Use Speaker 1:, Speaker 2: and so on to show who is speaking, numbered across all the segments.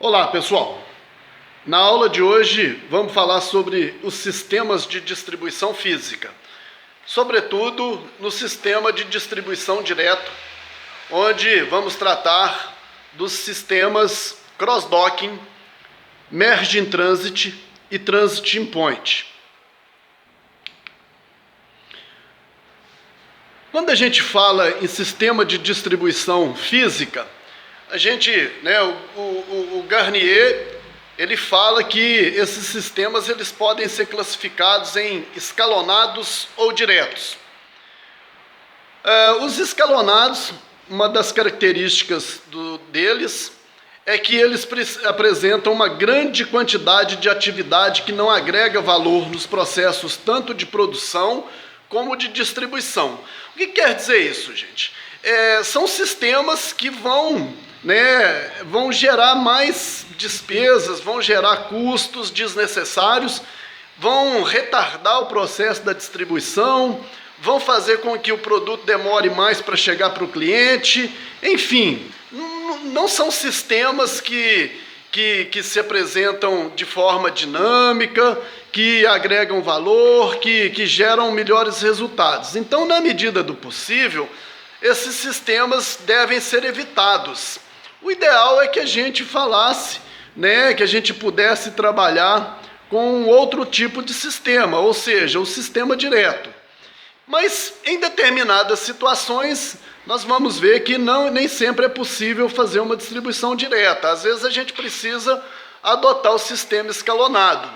Speaker 1: Olá, pessoal! Na aula de hoje vamos falar sobre os sistemas de distribuição física, sobretudo no sistema de distribuição direto, onde vamos tratar dos sistemas cross-docking, merge in transit e transit in point. Quando a gente fala em sistema de distribuição física, a gente, o Garnier, ele fala que esses sistemas eles podem ser classificados em escalonados ou diretos. Os escalonados, uma das características deles é que eles apresentam uma grande quantidade de atividade que não agrega valor nos processos tanto de produção como de distribuição. O que quer dizer isso, gente? São sistemas que vão gerar mais despesas, vão gerar custos desnecessários, vão retardar o processo da distribuição, vão fazer com que o produto demore mais para chegar para o cliente, enfim, não são sistemas que se apresentam de forma dinâmica, que agregam valor, que geram melhores resultados. Então, na medida do possível, esses sistemas devem ser evitados. O ideal é que a gente falasse, que a gente pudesse trabalhar com outro tipo de sistema, ou seja, o sistema direto. Mas em determinadas situações, nós vamos ver que nem sempre é possível fazer uma distribuição direta. Às vezes a gente precisa adotar o sistema escalonado.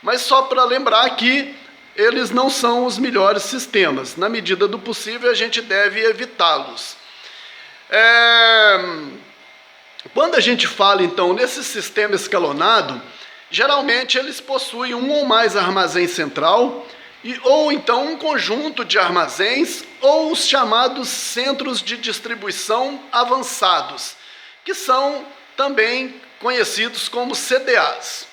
Speaker 1: Mas só para lembrar que eles não são os melhores sistemas. Na medida do possível, a gente deve evitá-los. Quando a gente fala, então, nesse sistema escalonado, geralmente eles possuem um ou mais armazéns central, ou então um conjunto de armazéns, ou os chamados centros de distribuição avançados, que são também conhecidos como CDAs.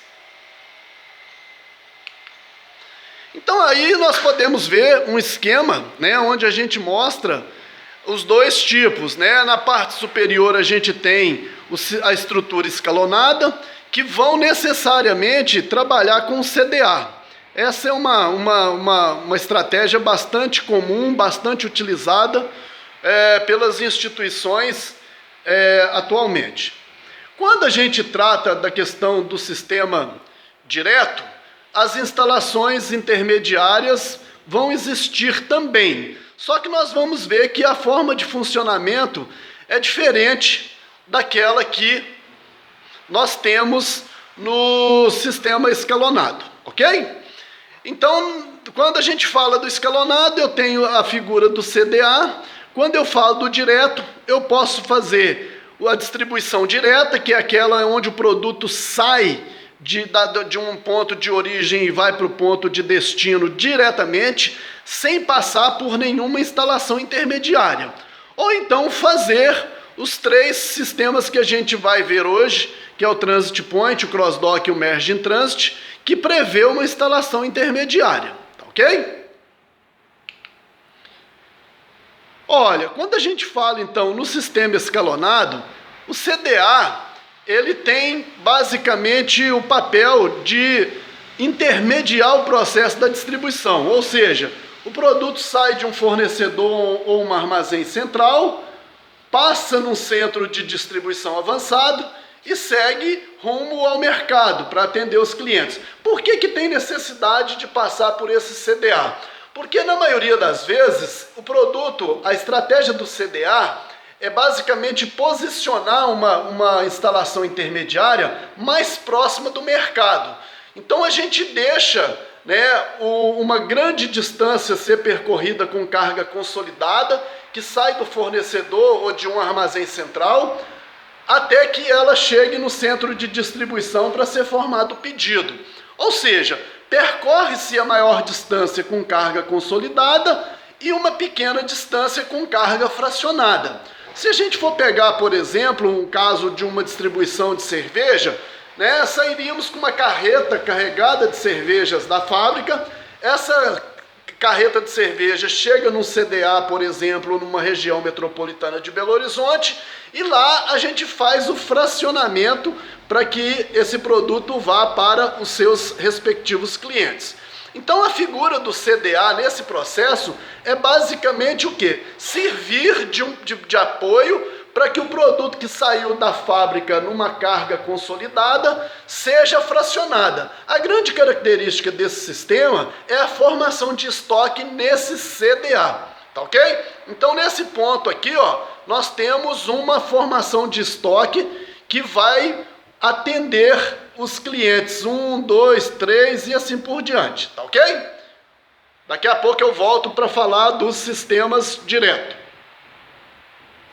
Speaker 1: Então aí nós podemos ver um esquema, onde a gente mostra os dois tipos. Na parte superior a gente tem a estrutura escalonada, que vão necessariamente trabalhar com CDA. Essa é uma estratégia bastante comum, bastante utilizada pelas instituições atualmente. Quando a gente trata da questão do sistema direto, as instalações intermediárias vão existir também. Só que nós vamos ver que a forma de funcionamento é diferente daquela que nós temos no sistema escalonado, ok? Então, quando a gente fala do escalonado, eu tenho a figura do CDA. Quando eu falo do direto, eu posso fazer a distribuição direta, que é aquela onde o produto sai de um ponto de origem e vai para o ponto de destino diretamente, sem passar por nenhuma instalação intermediária. Ou então fazer os três sistemas que a gente vai ver hoje, que é o Transit Point, o Cross-Dock e o Merge in Transit, que prevê uma instalação intermediária, ok? Olha, quando a gente fala então no sistema escalonado, o CDA ele tem basicamente o papel de intermediar o processo da distribuição, ou seja, o produto sai de um fornecedor ou um armazém central, passa num centro de distribuição avançado e segue rumo ao mercado para atender os clientes. Por que tem necessidade de passar por esse CDA? Porque na maioria das vezes o produto, a estratégia do CDA é basicamente posicionar uma instalação intermediária mais próxima do mercado. Então a gente deixa uma grande distância ser percorrida com carga consolidada, que sai do fornecedor ou de um armazém central, até que ela chegue no centro de distribuição para ser formado o pedido. Ou seja, percorre-se a maior distância com carga consolidada e uma pequena distância com carga fracionada. Se a gente for pegar, por exemplo, um caso de uma distribuição de cerveja, sairíamos com uma carreta carregada de cervejas da fábrica. Essa carreta de cerveja chega num CDA, por exemplo, numa região metropolitana de Belo Horizonte, e lá a gente faz o fracionamento para que esse produto vá para os seus respectivos clientes. Então a figura do CDA nesse processo é basicamente o quê? Servir de apoio para que o produto que saiu da fábrica numa carga consolidada seja fracionada. A grande característica desse sistema é a formação de estoque nesse CDA, tá ok? Então nesse ponto aqui, ó, nós temos uma formação de estoque que vai atender os clientes 1, 2, 3 e assim por diante, tá ok? Daqui a pouco eu volto para falar dos sistemas direto.